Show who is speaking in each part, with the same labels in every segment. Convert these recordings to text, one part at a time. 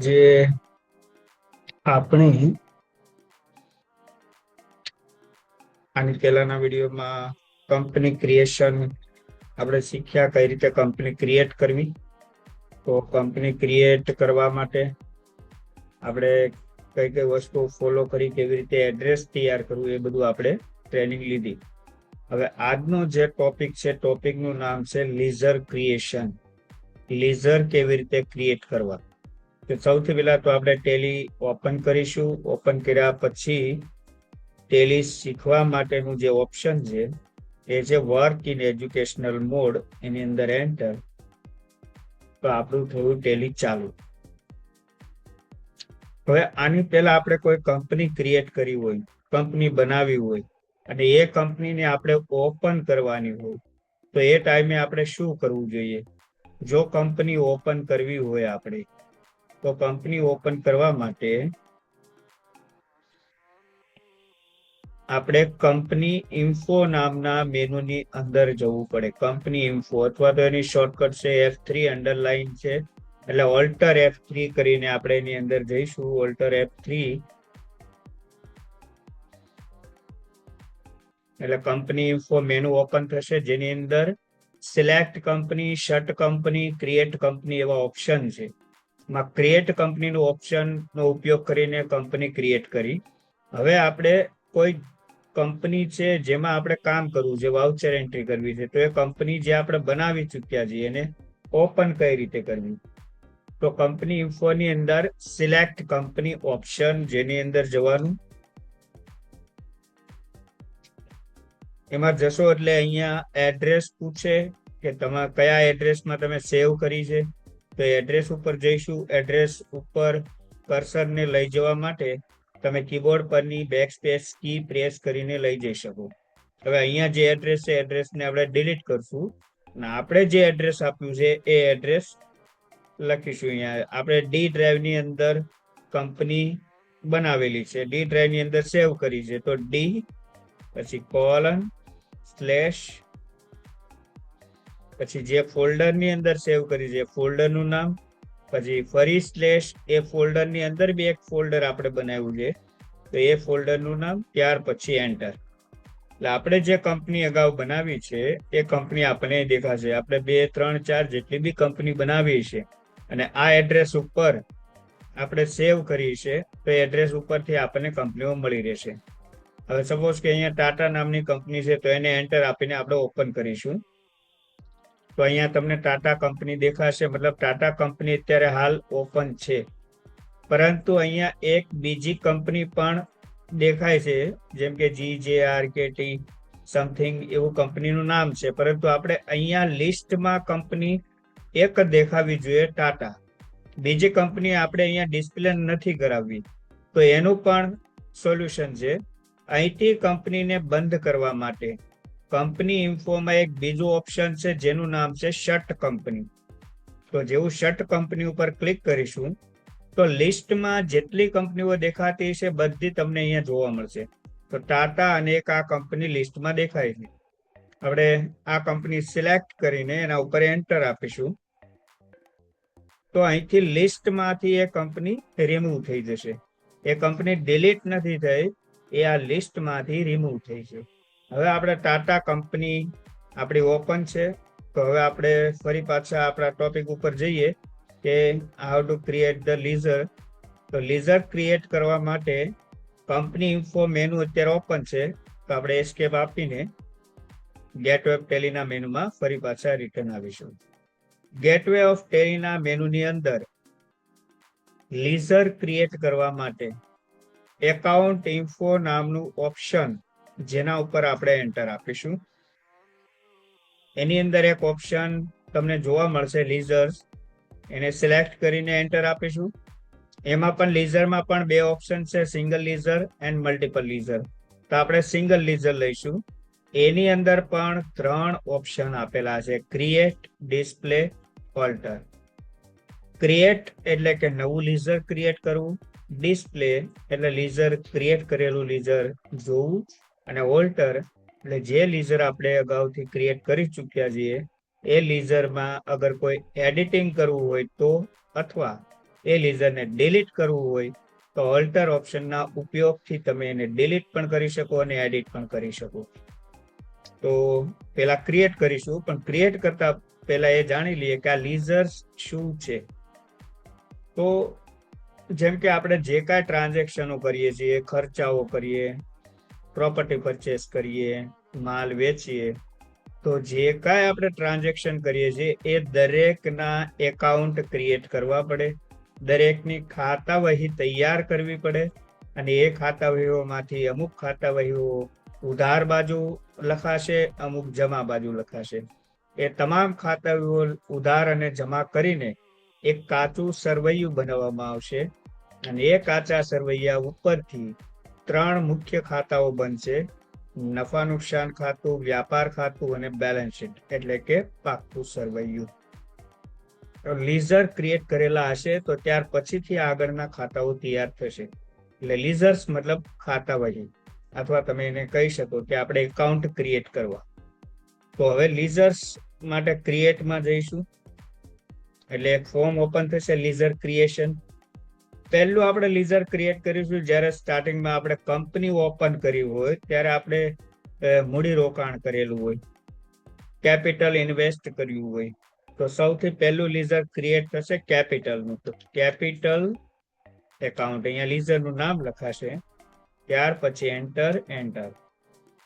Speaker 1: આજે આપણે આની પહેલાના વિડીયોમાં કંપની ક્રિએશન આપણે શીખ્યા, કઈ રીતે કંપની ક્રિએટ કરવી. તો કંપની ક્રિએટ કરવા માટે આપણે કઈ કઈ વસ્તુ ફોલો કરી, કેવી રીતે એડ્રેસ તૈયાર કરવું, એ બધું આપણે ટ્રેનિંગ લીધી. હવે આજનો જે ટોપિક છે, ટોપિકનું નામ છે લીઝર ક્રિએશન. લીઝર કેવી રીતે ક્રિએટ કરવા. તો સૌથી પહેલા તો આપણે ટેલી ઓપન કરીશું. ઓપન કર્યા પછી ટેલી શીખવા માટેનું જે ઓપ્શન છે એ છે વર્ક ઇન એજ્યુકેશનલ મોડ. એની અંદર એન્ટર, તો આપણું થયું ટેલી ચાલુ. હવે આની પહેલા આપણે કોઈ કંપની ક્રિએટ કરી હોય, કંપની બનાવી હોય અને એ કંપનીને આપણે ઓપન કરવાની હોય, તો એ ટાઈમે આપણે શું કરવું જોઈએ? જો કંપની ઓપન કરવી હોય આપણે, તો કંપની ઓપન કરવા માટે આપણે કંપની ઇન્ફો નામના મેનુની અંદર જવું પડે. કંપની ઇન્ફો અથવા તો એની શોર્ટકટ છે F3 અંડરલાઈન છે, એટલે ઓલ્ટર F3 કરીને આપણે એની અંદર જઈશું. ઓલ્ટર F3 એટલે કંપની ઇન્ફો મેનુ ઓપન થશે, જેની અંદર select company, shut company, create company એવા ઓપ્શન છે. ક્રિએટ કંપનીનો ઓપ્શનનો ઉપયોગ કરીને કંપની ક્રિએટ કરી. હવે આપણે કોઈ કંપની છે જેમાં આપણે કામ કરવું છે, વાઉચર એન્ટ્રી કરવી છે, તો એ કંપની જે આપણે બનાવી ચૂક્યા છીએ એને ઓપન કઈ રીતે કરવી? તો કંપની ઇન્ફોની અંદર સિલેક્ટ કંપની ઓપ્શન, જેની અંદર જવાનું. એમાં જશો એટલે અહીંયા એડ્રેસ પૂછે કે તમે કયા એડ્રેસમાં તમે સેવ કરી છે, તો એડ્રેસ ઉપર જઈશું. એડ્રેસ ઉપર કર્સરને લઈ જવા માટે તમે કીબોર્ડ પરની બેકસ્પેસ કી પ્રેસ કરીને લઈ જઈ શકો. હવે અહીંયા જે એડ્રેસ છે, એડ્રેસને આપણે ડિલીટ કરશું અને આપણે જે એડ્રેસ આપ્યું છે એ એડ્રેસ લખીશું. અહીંયા આપણે ડી ડ્રાઈવની અંદર કંપની બનાવેલી છે, ડી ડ્રાઈવની અંદર સેવ કરી છે, તો ડી પછી કોલન સ્લેશ પછી જે ફોલ્ડરની અંદર સેવ કરી છે ફોલ્ડરનું નામ, પછી ફરી સ્લેશ એ ફોલ્ડરની અંદર બી એક ફોલ્ડર આપણે બનાવ્યું છે, તો એ ફોલ્ડરનું નામ, ત્યાર પછી એન્ટર. એટલે આપણે જે કંપની અગાઉ બનાવી છે એ કંપની આપણને દેખાશે. આપણે 2, 3, 4 જેટલી બી કંપની બનાવી છે અને આ એડ્રેસ ઉપર આપણે સેવ કરી છે, તો એડ્રેસ ઉપરથી આપણને કંપનીઓ મળી રહેશે. હવે સપોઝ કે અહીંયા ટાટા નામની કંપની છે, તો એને એન્ટર આપીને આપણે ઓપન કરીશું. તો અહીંયા તમને ટાટા કંપની દેખાશે, મતલબ ટાટા કંપની અત્યારે હાલ ઓપન છે. પરંતુ અહીંયા એક બીજી કંપની પણ દેખાય છે, જેમ કે GJRKT સમથિંગ એવું કંપનીનું નામ છે, પરંતુ આપણે અહીંયા લિસ્ટમાં કંપની એક જ દેખાવી જોઈએ, ટાટા. બીજી કંપની આપણે અહીંયા ડિસ્પ્લે નથી કરાવવી, તો એનું પણ સોલ્યુશન છે. અહીંથી કંપનીને બંધ કરવા માટે કંપની ઇન્ફોમાં એક બીજું ઓપ્શન છે જેનું નામ છે શટ કંપની. તો જેવું શટ કંપની ઉપર ક્લિક કરીશું તો લિસ્ટમાં જેટલી કંપનીઓ દેખાતી છે બધી તમને અહીંયા જોવા મળશે. તો ટાટા અને એક આ કંપની લિસ્ટમાં દેખાય છે. આપણે આ કંપની સિલેક્ટ કરીને એના ઉપર એન્ટર આપીશું, તો અહીંથી લિસ્ટમાંથી એ કંપની રિમૂવ થઈ જશે. એ કંપની ડિલીટ નથી થઈ, એ આ લિસ્ટમાંથી રિમૂવ થઈ છે. હવે આપણે ટાટા કંપની આપણી ઓપન છે, તો હવે આપણે ફરી પાછા આપણા ટોપિક ઉપર જઈએ કે how to create the leisure. તો લીઝર ક્રિએટ કરવા માટે કંપની ઇન્ફો મેનુ અત્યારે ઓપન છે, તો આપણે એસ્કેપ આપીને ગેટવે ઓફ ટેલીના મેનુમાં ફરી પાછા રિટર્ન આવીશું. ગેટવે ઓફ ટેલીના મેનુની અંદર લીઝર ક્રિએટ કરવા માટે એકાઉન્ટ ઇન્ફો નામનું ઓપ્શન, જેના ઉપર આપણે એન્ટર આપીશું. એની અંદર એક ઓપ્શન તમને જોવા મળશે લીઝર્સ, એને સિલેક્ટ કરીને એન્ટર આપીશું. એમાં પણ લીઝરમાં પણ બે ઓપ્શન છે, single leisure and multiple leisure. તો આપણે સિંગલ લીઝર લઈશું. એની અંદર પણ 3 ઓપ્શન આપેલા છે, ક્રિએટ, ડિસ્પ્લે, ઓલ્ટર. ક્રિએટ એટલે કે નવું લીઝર ક્રિએટ કરવું, ડિસ્પ્લે એટલે લીઝર ક્રિએટ કરેલું લીઝર જોવું, અને ઓલ્ટર એટલે જે લીઝર આપણે અગાઉથી ક્રિએટ કરી ચૂક્યા છીએ એ લીઝરમાં અગર કોઈ એડિટિંગ કરવું હોય તો, અથવા એ લીઝરને ડિલીટ કરવું હોય તો ઓલ્ટર ઓપ્શનના ઉપયોગથી તમે એને ડિલીટ પણ કરી શકો અને એડિટ પણ કરી શકો. તો પેલા ક્રિએટ કરીશું, પણ ક્રિએટ કરતા પહેલા એ જાણી લઈએ કે આ લીઝર્સ શું છે. તો જેમ કે આપણે જે કાંઈ ટ્રાન્ઝેક્શનો કરીએ છીએ, ખર્ચાઓ કરીએ, પ્રોપર્ટી પરચેસ કરીએ, માલ વેચીએ, તો જે કાંઈ આપણે ટ્રાન્ઝેક્શન કરીએ છીએ એ દરેકના એકાઉન્ટ ક્રિએટ કરવા પડે, દરેકની ખાતા વહી તૈયાર કરવી પડે, અને એ ખાતા વહીઓમાંથી અમુક ખાતા વહીઓ ઉધાર બાજુ લખાશે, અમુક જમા બાજુ લખાશે. એ તમામ ખાતા વહીઓ ઉધાર અને જમા કરીને એક કાચું સરવૈયું બનાવવામાં આવશે, અને એ કાચા સરવૈયા ઉપરથી 3 મુખ્ય ખાતાઓ બનશે: નફા નુકસાન ખાતું, વ્યાપાર ખાતું અને બેલેન્સ શીટ, એટલે કે પાકું સરવૈયું. લીઝર ક્રિએટ કરેલા હશે તો ત્યાર પછીથી આગળના ખાતાઓ તૈયાર થશે. એટલે લીઝર્સ મતલબ ખાતા વહી, અથવા તમે એને કહી શકો કે આપણે એકાઉન્ટ ક્રિએટ કરવા. તો હવે લીઝર્સ માટે ક્રિએટમાં જઈશું, એટલે એક ફોર્મ ઓપન થશે, લીઝર ક્રિએશન. પહેલું આપણે લીઝર ક્રિએટ કરીશું જ્યારે સ્ટાર્ટિંગમાં આપણે કંપની ઓપન કરી હોય, ત્યારે આપણે મૂડી રોકાણ કરેલું હોય, કેપિટલ ઇન્વેસ્ટ કર્યું હોય. તો સૌથી પહેલું લીઝર ક્રિએટ થશે કેપિટલનું. તો કેપિટલ એકાઉન્ટ, અહીંયા લીઝરનું નામ લખાશે, ત્યાર પછી એન્ટર.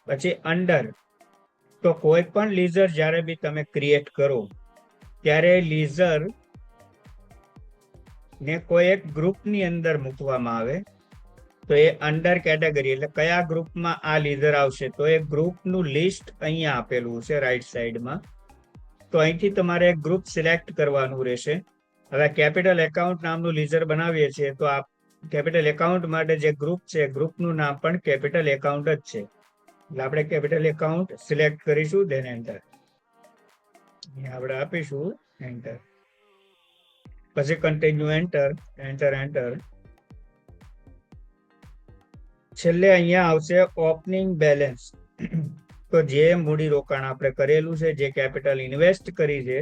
Speaker 1: પછી અંડર. તો કોઈ પણ લીઝર જ્યારે બી તમે ક્રિએટ કરો ત્યારે લીઝર ને કોઈ એક ગ્રુપની અંદર મૂકવામાં આવે, તો એ અંડર કેટેગરી, એટલે કયા ગ્રુપમાં આ લીઝર આવશે, તો એ ગ્રુપનું લિસ્ટ અહીંયા આપેલું છે રાઈટ સાઈડમાં. તો અહીંથી તમારે એક ગ્રુપ સિલેક્ટ કરવાનું રહેશે. હવે કેપિટલ એકાઉન્ટ નામનું લીઝર બનાવીએ છીએ, તો આ કેપિટલ એકાઉન્ટ માટે જે ગ્રુપ છે, ગ્રુપનું નામ પણ કેપિટલ એકાઉન્ટ જ છે. એટલે આપણે કેપિટલ એકાઉન્ટ સિલેક્ટ કરીશું, ધેન એન્ટર. આપણે આપીશું એન્ટર, પછી કન્ટિન્યુ, એન્ટર. છેલ્લે અહીંયા આવશે ઓપનિંગ બેલેન્સ. તો જે મૂડી રોકાણ આપણે કરેલું છે, જે કેપિટલ ઇન્વેસ્ટ કરી છે,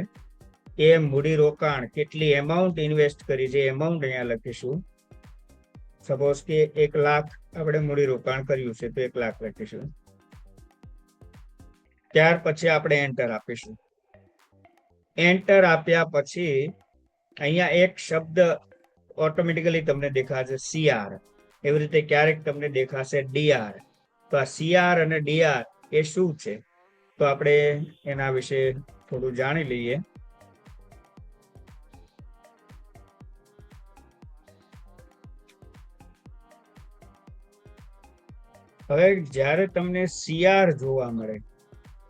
Speaker 1: એ મૂડી રોકાણ કેટલી એમાઉન્ટ ઇન્વેસ્ટ કરી છે, એમાઉન્ટ અહીંયા લખીશું. સપોઝ કે 1 લાખ આપણે મૂડી રોકાણ કર્યું છે, તો 1 લાખ લખીશું. ત્યાર પછી આપણે એન્ટર આપીશું. એન્ટર આપ્યા પછી અહીંયા એક શબ્દ ઓટોમેટિકલી તમને દેખાશે, CR. એવી રીતે ક્યારેક તમને દેખાશે DR. તો આ CR અને DR એ શું છે, તો આપણે એના વિશે થોડું જાણી લઈએ. હવે જ્યારે તમને CR જોવા મળે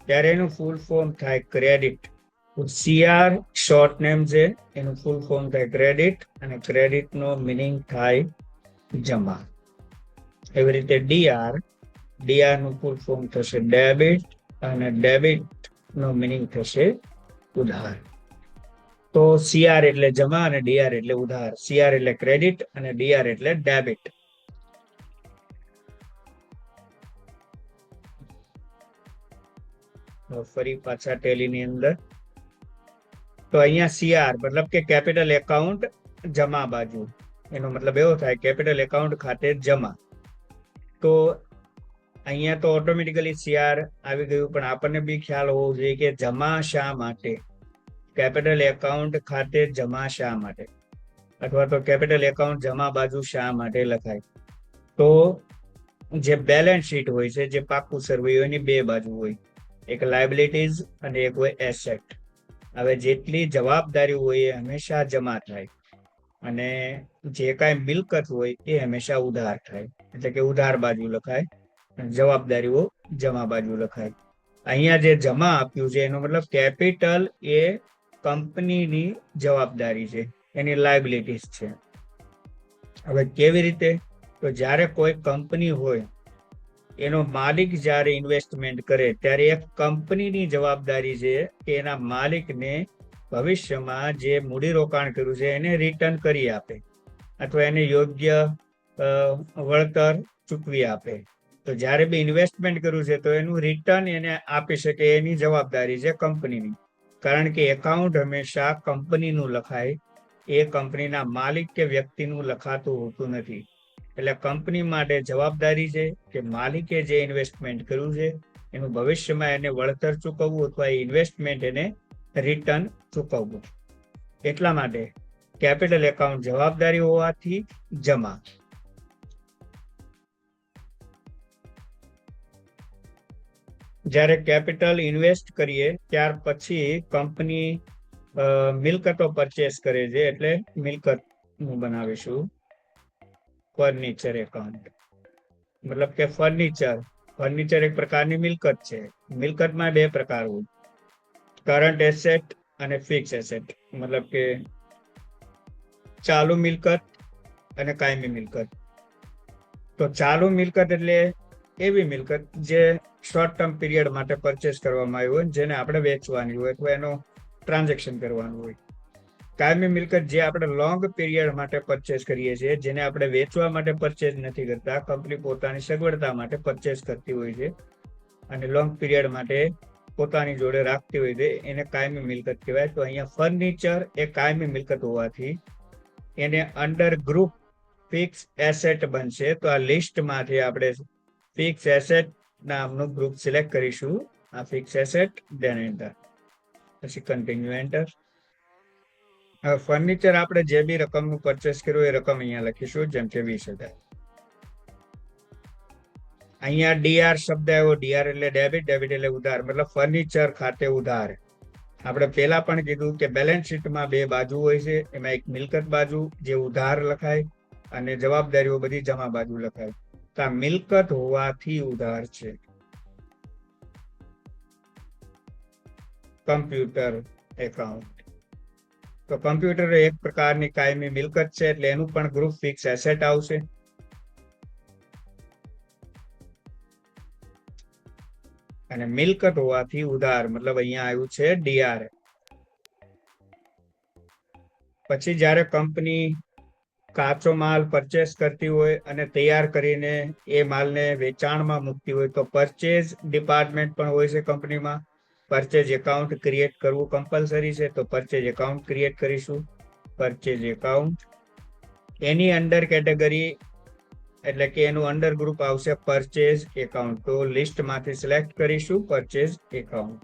Speaker 1: ત્યારે એનું ફૂલ ફોર્મ થાય ક્રેડિટ. CR શોર્ટ નેમ છે, એનું ફૂલ ફોર્મ થાય ક્રેડિટ, અને ક્રેડિટ નો મિનિંગ થાય જમા. એવી રીતે DR નું ફૂલ ફોર્મ થશે ડેબિટ, અને ડેબિટ નો મિનિંગ થશે ઉધાર. તો CR એટલે જમા અને DR એટલે ઉધાર. CR એટલે ક્રેડિટ અને DR એટલે ડેબિટ. ફરી પાછા ટેલીની અંદર. તો અહીંયા CR મતલબ કે કેપિટલ એકાઉન્ટ જમા બાજુ, એનો મતલબ એવો થાય કેપિટલ એકાઉન્ટ ખાતે જમા. તો અહીંયા તો ઓટોમેટિકલી CR આવી ગયું, પણ આપણને બી ખ્યાલ હોવો જોઈએ કે જમા શા માટે, કેપિટલ એકાઉન્ટ ખાતે જમા શા માટે, અથવા તો કેપિટલ એકાઉન્ટ જમા બાજુ શા માટે લખાય. તો જે બેલેન્સ શીટ હોય છે, જે પાકું સરવૈયું, એની 2 બાજુ હોય, એક લાયબિલિટીઝ અને એક હોય એસેટ. હવે જેટલી જવાબદારી હોય એ હંમેશા જમા થાય, અને જે કાંઈ મિલકત હોય એ હંમેશા ઉધાર થાય, એટલે કે ઉધાર બાજુ લખાય, જવાબદારીઓ જમા બાજુ લખાય. અહીંયા જે જમા આપ્યું છે એનો મતલબ કેપિટલ એ કંપનીની જવાબદારી છે, એની લાયબિલિટીઝ છે. હવે કેવી રીતે, તો જ્યારે કોઈ કંપની હોય, એનો માલિક જ્યારે ઇન્વેસ્ટમેન્ટ કરે ત્યારે એક કંપનીની જવાબદારી છે કે એના માલિકને ભવિષ્યમાં જે મૂડી રોકાણ કર્યું છે એને રિટર્ન કરી આપે, અથવા એને યોગ્ય વળતર ચૂકવી આપે. તો જ્યારે બી ઇન્વેસ્ટમેન્ટ કર્યું છે તો એનું રિટર્ન એને આપી શકે, એની જવાબદારી છે કંપનીની. કારણ કે એકાઉન્ટ હંમેશા કંપનીનું લખાય, એ કંપનીના માલિક કે વ્યક્તિનું લખાતું હોતું નથી. એટલે કંપની માટે જવાબદારી છે કે માલિકે જે ઇન્વેસ્ટમેન્ટ કર્યું છે એનું ભવિષ્યમાં એને વળતર ચૂકવવું અથવા ઇન્વેસ્ટમેન્ટ એને રિટર્ન ચૂકવવું. એટલા માટે કેપિટલ એકાઉન્ટ જવાબદારી હોવાથી જમા. જ્યારે કેપિટલ ઇન્વેસ્ટ કરીએ ત્યાર પછી કંપની મિલકતો પરચેસ કરે છે એટલે મિલકત નું બનાવીશું ફર્નિચર એકાઉન્ટ. મતલબ કે ફર્નિચર એક પ્રકારની મિલકત છે. મિલકતમાં બે પ્રકાર હોય, કરંટ એસેટ અને ફિક્સ એસેટ. મતલબ કે ચાલુ મિલકત અને કાયમી મિલકત. તો ચાલુ મિલકત એટલે એવી મિલકત જે શોર્ટ ટર્મ પીરિયડ માટે પરચેસ કરવામાં આવી હોય, જેને આપણે વેચવાની હોય અથવા એનો ટ્રાન્ઝેક્શન કરવાનું હોય. કાયમી મિલકત જે આપણે લોંગ પીરિયડ માટે પરચેસ કરીએ છીએ, જેને આપણે વેચવા માટે પરચેસ નથી કરતા, કંપની પોતાની સગવડતા માટે પરચેસ કરતી હોય છે અને લોંગ પીરિયડ માટે પોતાની જોડે રાખતી હોય છે, એને કાયમી મિલકત કહેવાય. તો અહીંયા ફર્નિચર એ કાયમી મિલકત હોવાથી એને અંડર ગ્રુપ ફિક્સ એસેટ બનશે. તો આ લિસ્ટમાંથી આપણે ફિક્સ એસેટ નામનું ગ્રુપ સિલેક્ટ કરીશું. આ ફિક્સ એસેટ, ધેન એન્ટર, પછી કન્ટિન્યુ એન્ટર. હવે ફર્નિચર આપણે જે બી રકમનું પરચેસ કર્યું એ રકમ અહીંયા લખીશું, જેમ કે 20,000. અહીંયા ડીઆર શબ્દ આવ્યો. ડીઆર એટલે ડેબિટ, ડેબિટ એટલે ઉધાર, મતલબ ફર્નિચર ખાતે ઉધાર. આપણે પેલા પણ કીધું કે બેલેન્સ શીટમાં બે બાજુ હોય છે, એમાં એક મિલકત બાજુ જે ઉધાર લખાય અને જવાબદારીઓ બધી જમા બાજુ લખાય. તો આ મિલકત હોવાથી ઉધાર છે. Computer account. તો કમ્પ્યુટર એક પ્રકારની કાયમી મિલકત છે એટલે એનું પણ ગ્રુપ ફિક્સ એસેટ આવશે. અને મિલકત હોવાથી ઉધાર, મતલબ અહીંયા આવ્યું છે ડીઆર. પછી જ્યારે કંપની કાચો માલ પરચેસ કરતી હોય અને તૈયાર કરીને એ માલને વેચાણમાં મૂકતી હોય તો પરચેઝ ડિપાર્ટમેન્ટ પણ હોય છે કંપનીમાં. પરચેજ એકાઉન્ટ ક્રિએટ કરવું કમ્પલસરી છે, તો પરચેજ એકાઉન્ટ ક્રિએટ કરીશું. પરચેજ એકાઉન્ટ, એની અંડર કેટેગરી એટલે કે એનું અંડર ગ્રુપ આવશે પરચેજ એકાઉન્ટ. તો લિસ્ટમાંથી સિલેક્ટ કરીશું પરચેજ એકાઉન્ટ.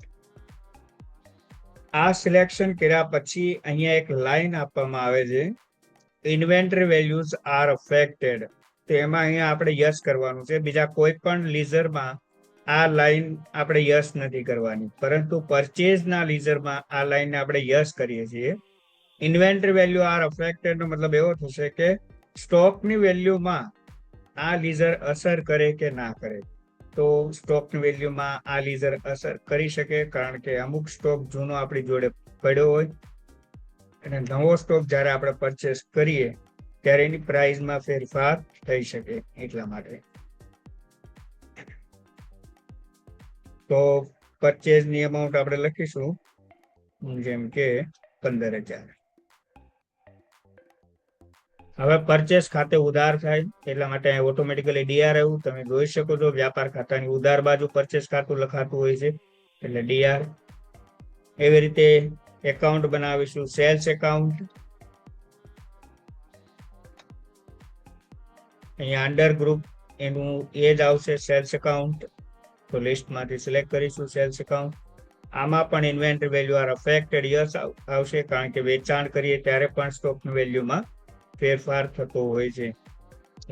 Speaker 1: આ સિલેક્શન કર્યા પછી અહીંયા એક લાઈન આપવામાં આવે છે, ઇન્વેન્ટરી વેલ્યુઝ આર અફેક્ટેડ. તો એમાં અહીંયા આપણે યસ કરવાનું છે. બીજા કોઈ પણ લીઝરમાં આ લાઈન આપણે યસ નથી કરવાની, પરંતુ પરચેઝના લીઝરમાં આ લાઈનને આપણે યસ કરીએ છીએ. ઇન્વેન્ટરી વેલ્યુ આર અફેક્ટેડ નો મતલબ એવો થશે કે સ્ટોકની વેલ્યુમાં આ લીઝર અસર કરે કે ના કરે. તો સ્ટોકની વેલ્યુમાં આ લીઝર અસર કરી શકે, કારણ કે અમુક સ્ટોક જૂનો આપણી જોડે પડ્યો હોય અને નવો સ્ટોક જ્યારે આપણે પરચેસ કરીએ ત્યારે એની પ્રાઇસમાં ફેરફાર થઈ શકે, એટલા માટે. તો પરચેઝની અમાઉન્ટ આપણે લખીશું, જેમ કે 15,000. હવે પરચેસ ખાતે ઉધાર થાય એટલા માટે ઓટોમેટિકલી ડીઆર આવ્યું. તમે જોઈ શકો છો વ્યાપાર ખાતાની ઉધાર બાજુ પરચેસ ખાતું લખાતું હોય છે, એટલે ડીઆર. એવી રીતે એકાઉન્ટ બનાવીશું, સેલ્સ એકાઉન્ટ. અહીંયા અંડર ગ્રુપ એનું એ જ આવશે સેલ્સ એકાઉન્ટ. તો લિસ્ટમાંથી સિલેક્ટ કરીશું સેલ્સ એકાઉન્ટ. આમાં પણ inventory value are affected yes આવશે, કારણ કે વેચાણ કરીએ ત્યારે પણ સ્ટોકની વેલ્યુમાં ફેરફાર થતો હોય છે,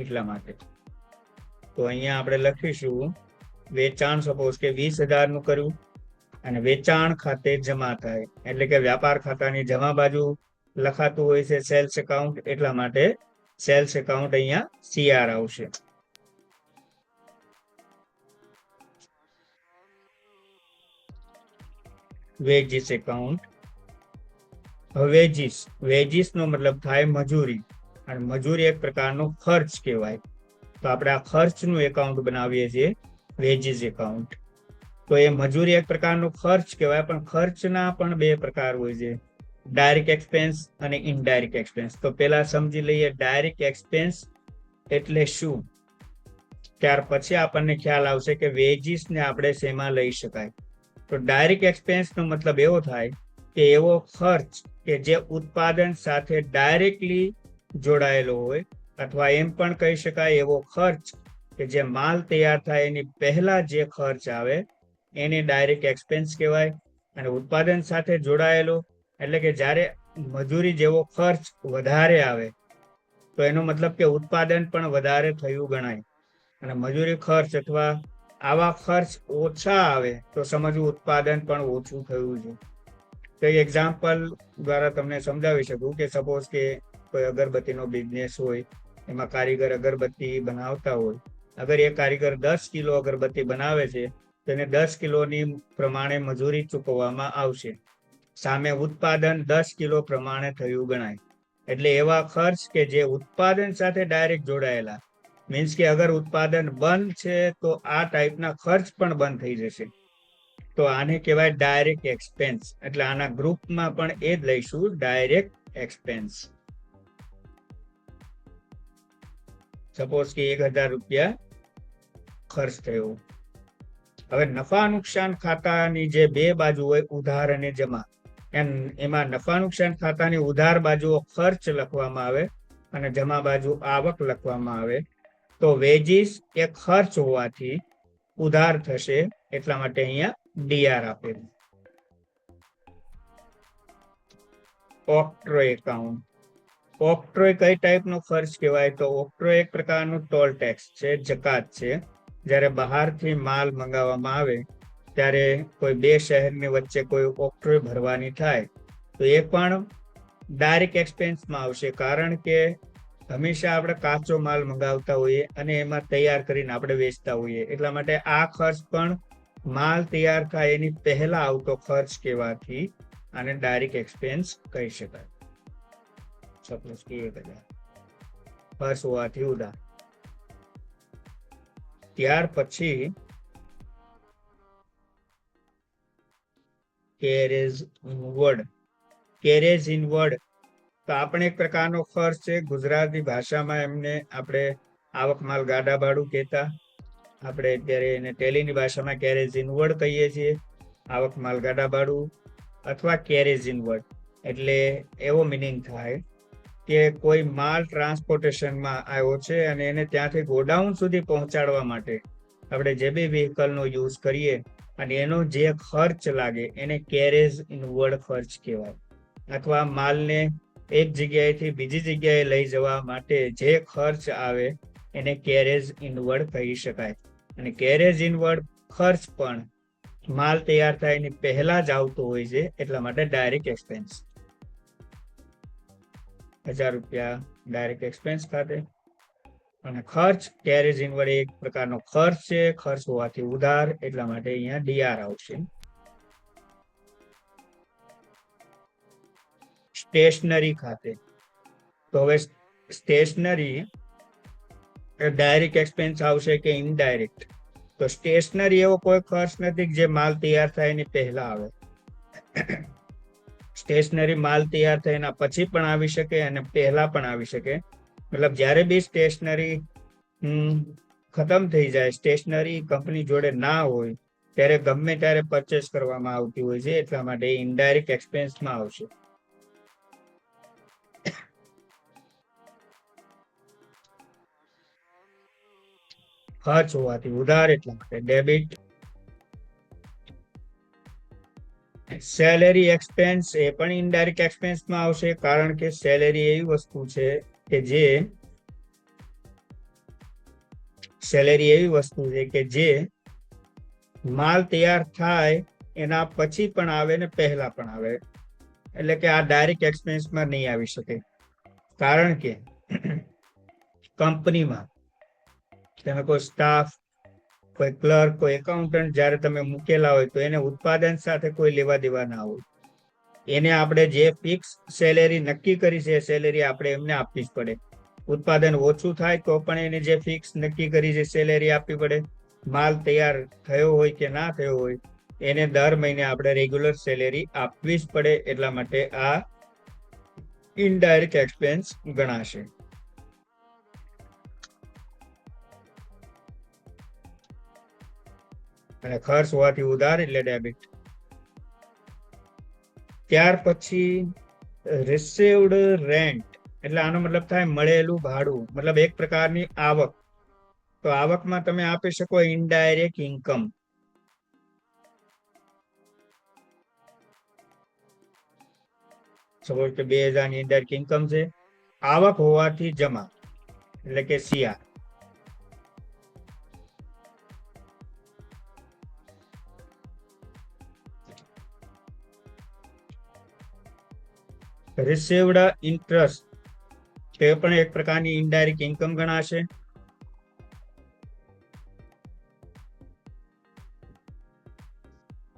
Speaker 1: એટલા માટે. તો અહીંયા આપણે લખીશું વેચાણ, સપોઝ કે 20,000 નું કર્યું અને વેચાણ ખાતે જમા થાય, એટલે કે વ્યાપાર ખાતાની જમા બાજુ લખાતું હોય છે સેલ્સ એકાઉન્ટ, એટલા માટે સેલ્સ એકાઉન્ટ અહીંયા સીઆર આવશે. Veggies account. વેજીસ નો મતલબ થાય મજૂરી, અને મજૂરી એક પ્રકારનો ખર્ચ કહેવાય. તો આપણે આ ખર્ચનું એકાઉન્ટ બનાવીએ છીએ વેજીસ એકાઉન્ટ. તો એ મજૂરી એક પ્રકારનો ખર્ચ કહેવાય, પણ ખર્ચના પણ બે પ્રકાર હોય છે, ડાયરેક્ટ એક્સપેન્સ અને ઇનડાયરેક્ટ એક્સપેન્સ. તો પેલા સમજી લઈએ ડાયરેક્ટ એક્સપેન્સ એટલે શું, ત્યાર પછી આપણને ખ્યાલ આવશે કે વેજીસ ને આપણે શેમાં લઈ શકાય. તો ડાયરેક્ટ એક્સપેન્સ નો મતલબ એવો થાય કે એવો ખર્ચ કે જે ઉત્પાદન સાથે ડાયરેક્ટલી જોડાયેલો હોય, અથવા એમ પણ કહી શકાય એવો ખર્ચ કે જે માલ તૈયાર થાય એની પહેલા જે ખર્ચ આવે એને ડાયરેક્ટ એક્સપેન્સ કહેવાય. અને ઉત્પાદન સાથે જોડાયેલો એટલે કે જ્યારે મજૂરી જેવો ખર્ચ વધારે આવે તો એનો મતલબ કે ઉત્પાદન પણ વધારે થયું ગણાય. અને મજૂરી ખર્ચ અથવા આવા ખર્ચ ઓછા આવે તો સમજવું ઉત્પાદન પણ ઓછું થયું છે. તો એક્ઝામ્પલ દ્વારા તમને સમજાવી શકું કે સપોઝ કે કોઈ અગરબત્તીનો બિઝનેસ હોય, એમાં કારીગર અગરબત્તી બનાવતા હોય. અગર એ કારીગર 10 કિલો અગરબત્તી બનાવે છે તો એને 10 કિલોની પ્રમાણે મજૂરી ચૂકવવામાં આવશે. સામે ઉત્પાદન 10 કિલો પ્રમાણે થયું ગણાય. એટલે એવા ખર્ચ કે જે ઉત્પાદન સાથે ડાયરેક્ટ જોડાયેલા, મીન્સ કે અગર ઉત્પાદન બંધ છે તો આ ટાઈપના ખર્ચ પણ બંધ થઈ જશે. તો આને કહેવાય ડાયરેક્ટ એક્સપેન્સ. એટલે આના ગ્રુપમાં પણ એ જ લઈશું, ડાયરેક્ટ એક્સપેન્સ. સપોઝ કે 1000 રૂપિયા ખર્ચ થયો. હવે નફા નુકસાન ખાતાની જે બે બાજુ હોય, ઉધાર અને જમા, એમાં નફા નુકસાન ખાતાની ઉધાર બાજુ ખર્ચ લખવામાં આવે અને જમા બાજુ આવક લખવામાં આવે. તો વેજીસ એ ખર્ચ હોવાથી ઉધાર થશે, એટલા માટે અહીંયા ડીઆર આપેલું. ઓક્ટ્રોય એકાઉન્ટ. ઓક્ટ્રોય કઈ ટાઈપનો ખર્ચ કહેવાય? તો ઓક્ટ્રોય એક પ્રકારનું ટોલ ટેક્સ છે, જકાત છે. જ્યારે બહારથી માલ મંગાવવામાં આવે ત્યારે કોઈ બે શહેરની વચ્ચે કોઈ ઓક્ટ્રોય ભરવાની થાય તો એ પણ ડાયરેક્ટ એક્સપેન્સમાં આવશે. કારણ કે હંમેશા આપણે કાચો માલ મંગાવતા હોઈએ અને એમાં તૈયાર કરીને આપણે વેચતા હોઈએ, એટલા માટે આ ખર્ચ પણ માલ તૈયાર થાય એની પહેલા આવતો ખર્ચ કહેવાથી આને ડાયરેક્ટ એક્સપેન્સ કહી શકાય. સપોઝ કે 1000 ખર્ચ હોવાથી ઉધાર. ત્યાર પછી કેરેજ ઇનવર્ડ. કેરેજ ઇનવર્ડ તો આપણે એક પ્રકારનો ખર્ચ છે. ગુજરાતી ભાષામાં એમને આપણે આવક માલ ગાડા ભાડું કહેતા, આપણે અત્યારે એને ટેલીની ભાષામાં કેરેજ ઇનવર્ડ કહીએ છીએ. આવક માલ ગાડા ભાડું અથવા કેરેજ ઇનવર્ડ એટલે એવો મિનિંગ થાય કે કોઈ માલ ટ્રાન્સપોર્ટેશનમાં આવ્યો છે અને એને ત્યાંથી ગોડાઉન સુધી પહોંચાડવા માટે આપણે જે બી વ્હીકલનો યુઝ કરીએ અને એનો જે ખર્ચ લાગે એને કેરેજ ઇનવર્ડ ખર્ચ કહેવાય. અથવા માલને એક જગ્યાએથી બીજી જગ્યાએ લઈ જવા માટે જે ખર્ચ આવે એને કેરેજ ઇનવર્ડ કહી શકાય. અને કેરેજ ઇનવર્ડ ખર્ચ પણ માલ તૈયાર થાય એની પહેલા જ આવતો હોય છે, એટલા માટે ડાયરેક્ટ એક્સપેન્સ. 1000 રૂપિયા ડાયરેક્ટ એક્સપેન્સ ખાતે. અને ખર્ચ કેરેજ ઇનવર્ડ એક પ્રકારનો ખર્ચ છે, ખર્ચ હોવાથી ઉધાર, એટલા માટે અહીંયા ડીઆર આવશે. સ્ટેશનરી ખાતે. તો હવે સ્ટેશનરી ડાયરેક્ટ એક્સપેન્સ આવશે કે ઇનડાયરેક્ટ? તો સ્ટેશનરી એવો કોઈ ખર્ચ નથી જે માલ તૈયાર થાય એની પહેલા આવે. સ્ટેશનરી માલ તૈયાર થાય એના પછી પણ આવી શકે અને પહેલા પણ આવી શકે. મતલબ જ્યારે બી સ્ટેશનરી ખતમ થઈ જાય, સ્ટેશનરી કંપની જોડે ના હોય ત્યારે ગમે ત્યારે પરચેસ કરવામાં આવતી હોય છે, એટલા માટે ઇનડાયરેક્ટ એક્સપેન્સમાં આવશે. ખર્ચ હોવાથી ઉધાર, એટલા માટે ડેબિટ. સેલેરી એક્સપેન્સ એ પણ ઇનડાયરેક્ટ એક્સપેન્સમાં આવશે, કારણ કે સેલેરી એવી વસ્તુ છે કે જે માલ તૈયાર થાય એના પછી પણ આવે ને પહેલા પણ આવે. એટલે કે આ ડાયરેક્ટ એક્સપેન્સમાં નહીં આવી શકે, કારણ કે કંપનીમાં તમે કોઈ સ્ટાફ, કોઈ ક્લર્ક, કોઈ એકાઉન્ટન્ટ જ્યારે તમે મૂકેલા હોય તો એને ઉત્પાદન સાથે કોઈ લેવા દેવા ના હોય. એને આપણે જે ફિક્સ સેલેરી નક્કી કરી છે એ સેલેરી આપણે એમને આપવી જ પડે. ઉત્પાદન ઓછું થાય તો પણ એને જે ફિક્સ નક્કી કરી છે સેલેરી આપવી પડે. માલ તૈયાર થયો હોય કે ના થયો હોય એને દર મહિને આપણે રેગ્યુલર સેલેરી આપવી જ પડે. એટલા માટે આ ઇનડાયરેક્ટ એક્સપેન્સ ગણાશે. અને ખર્ચ હોવાથી ઉધાર એટલે ડેબિટ. ત્યાર પછી રિસીવ્ડ રેન્ટ એટલે આનો મતલબ થાય મળેલું ભાડું, મતલબ એક પ્રકારની આવક. તો આવકમાં તમે આપી શકો ઇનડાયરેક્ટ ઇન્કમ. સપોઝ કે 2000 ની ઇનડાયરેક્ટ ઇન્કમ છે, આવક હોવાથી જમા એટલે કે સીઆર. રિસીવ્ડ ઇન્ટરેસ્ટ તે પણ એક પ્રકારની ઇનડાયરેક્ટ ઇન્કમ ગણાશે.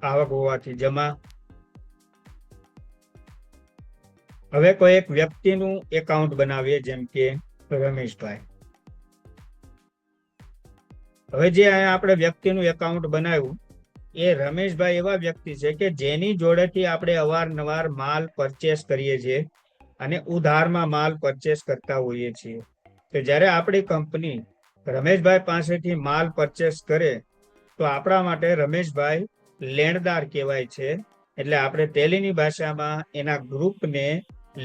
Speaker 1: આવક હોવાથી જમા. હવે કોઈ એક વ્યક્તિનું એકાઉન્ટ બનાવીએ, જેમ કે રમેશભાઈ. હવે જે આપણે વ્યક્તિનું એકાઉન્ટ બનાવ્યું, એ રમેશભાઈ એવા વ્યક્તિ છે કે જેની જોડેથી આપણે અવારનવાર માલ પરચેસ કરીએ છીએ અને ઉધારમાં માલ પરચેસ કરતા હોઈએ છીએ. તો જ્યારે આપણી કંપની રમેશભાઈ પાસેથી માલ પરચેસ કરે તો આપણા માટે રમેશભાઈ લેણદાર કહેવાય છે. એટલે આપણે ટેલીની ભાષામાં એના ગ્રુપને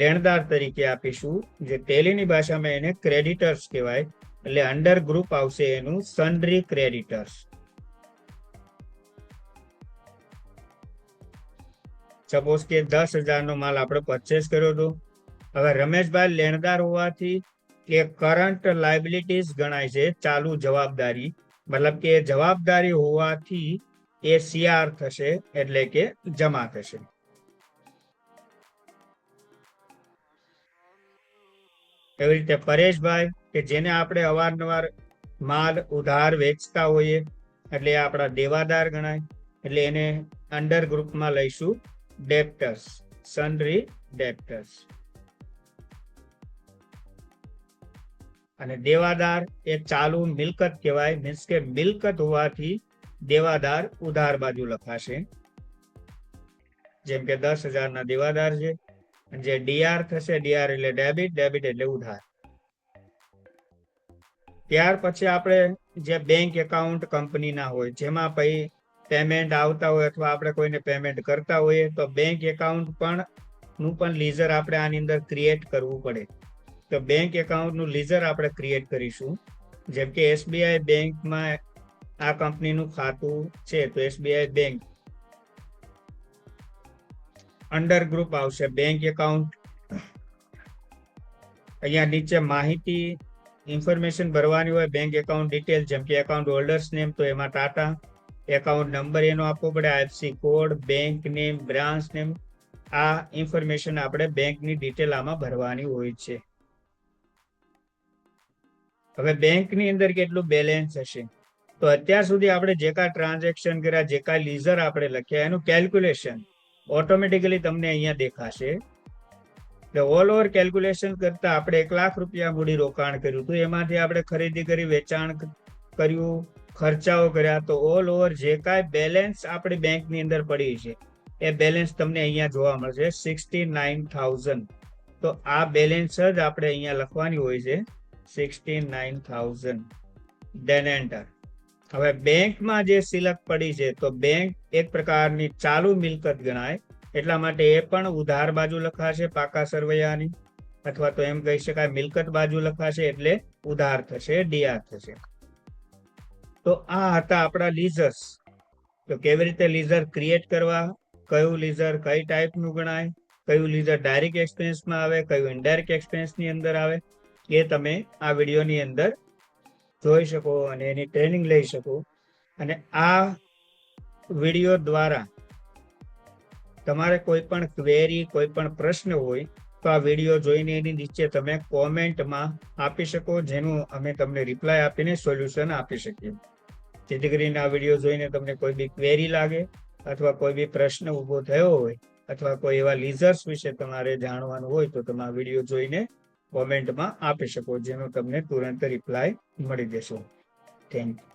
Speaker 1: લેણદાર તરીકે આપીશું, જે ટેલીની ભાષામાં એને ક્રેડિટર્સ કહેવાય. એટલે અંડર ગ્રુપ આવશે એનું સન્ડ્રી ક્રેડિટર્સ. સપોઝ કે 10,000 નો માલ આપણે પરચેસ કર્યો હતો. હવે રમેશભાઈ લેણદાર હોવાથી એ કરંટ લાયબિલિટીઝ ગણાય છે, ચાલુ જવાબદારી. મતલબ કે જવાબદારી હોવાથી એ સીઆર થશે, એટલે કે જમા થશે. એવી રીતે પરેશભાઈ કે જેને આપણે અવારનવાર માલ ઉધાર વેચતા હોઈએ, એટલે આપણા દેવાદાર ગણાય. એટલે એને અંડર ગ્રુપમાં લઈશું ડેપ્ટર્સ, સન્ડ્રી ડેપ્ટર્સ. અને દેવાદાર એ ચાલુ મિલકત કહેવાય, મીન્સ કે મિલકત હોવાથી દેવાદાર ઉધાર બાજુ લખાશે. જેમ કે 10,000 ના દેવાદાર છે. જે ડીઆર થશે, ડીઆર એટલે ડેબિટ, ડેબિટ એટલે ઉધાર. ત્યાર પછી આપણે જે બેંક એકાઉન્ટ કંપનીના હોય, જેમાં પછી પેમેન્ટ આવતા હોય અથવા આપણે કોઈને પેમેન્ટ કરતા હોઈએ, તો બેંક એકાઉન્ટ નું પણ લીઝર આપણે આની અંદર ક્રિએટ કરવું પડે. તો બેંક એકાઉન્ટનું લીઝર આપણે ક્રિએટ કરીશું. જેમ કે એસબીઆઈ બેંકમાં આ કંપનીનું ખાતું છે, તો એસબીઆઈ બેંક અંડર ગ્રુપ આવશે બેંક એકાઉન્ટ. અહીંયા નીચે માહિતી ઇન્ફોર્મેશન ભરવાની હોય, બેંક એકાઉન્ટ ડિટેલ, જેમ કે એકાઉન્ટ હોલ્ડર્સ નેમ, તો એમાં ટાટા. એકાઉન્ટ નંબર એનો આપવો પડે, IFC code, bank name, branch name. આ ઇન્ફોર્મેશન આપણે બેંકની ડિટેલ આમાં ભરવાની હોય છે. હવે બેંકની અંદર કેટલું બેલેન્સ હશે, તો અત્યાર સુધી આપણે જે કાંઈ ટ્રાન્ઝેક્શન કર્યા, જે કાંઈ લીઝર આપણે લખ્યા, એનું કેલ્ક્યુલેશન ઓટોમેટિકલી તમને અહીંયા દેખાશે. ઓલ ઓવર કેલ્ક્યુલેશન કરતા આપણે 1 લાખ રૂપિયા મૂડી રોકાણ કર્યું હતું, એમાંથી આપણે ખરીદી કરી, વેચાણ કર્યું, ખર્ચાઓ કર્યા, તો ઓલ ઓવર જે કાંઈ બેલેન્સ આપણી બેંકની અંદર પડી છે એ બેલેન્સ તમને અહીંયા જોવા મળશે 69,000. તો આ બેલેન્સ જ આપણે અહીંયા લખવાની હોય છે 69,000. Then enter. હવે બેંકમાં જે સિલક પડી છે, તો બેંક એક પ્રકારની ચાલુ મિલકત ગણાય, એટલા માટે એ પણ ઉધાર બાજુ લખાશે પાકા સરવૈયાની, અથવા તો એમ કહી શકાય મિલકત બાજુ લખાશે, એટલે ઉધાર થશે, ડીઆર થશે. તો આ હતા આપણા લીઝર્સ. તો કેવી રીતે લીઝર ક્રિએટ કરવા, કયું લીઝર કઈ ટાઈપનું ગણાય, કયું લીઝર ડાયરેક્ટ એક્સપેન્સમાં આવે, કયું ઇનડાયરેક્ટ એક્સપેન્સની અંદર આવે, એ તમે આ વિડીયોની અંદર જોઈ શકો અને એની ટ્રેનિંગ લઈ શકો. અને આ વિડીયો દ્વારા તમારે કોઈ પણ ક્વેરી, કોઈ પણ પ્રશ્ન હોય તો આ વિડીયો જોઈને એની નીચે તમે કોમેન્ટમાં આપી શકો, જેનું અમે તમને રિપ્લાય આપીને સોલ્યુશન આપી શકીએ. જેથી કરીને આ વિડીયો જોઈને તમને કોઈ બી ક્વેરી લાગે, અથવા કોઈ બી પ્રશ્ન ઊભો થયો હોય, અથવા કોઈ એવા લીઝર્સ વિશે તમારે જાણવાનું હોય, તો તમે આ વિડીયો જોઈને કોમેન્ટમાં આપી શકો, જેનો તમને તુરંત રિપ્લાય મળી જશે. Thank you.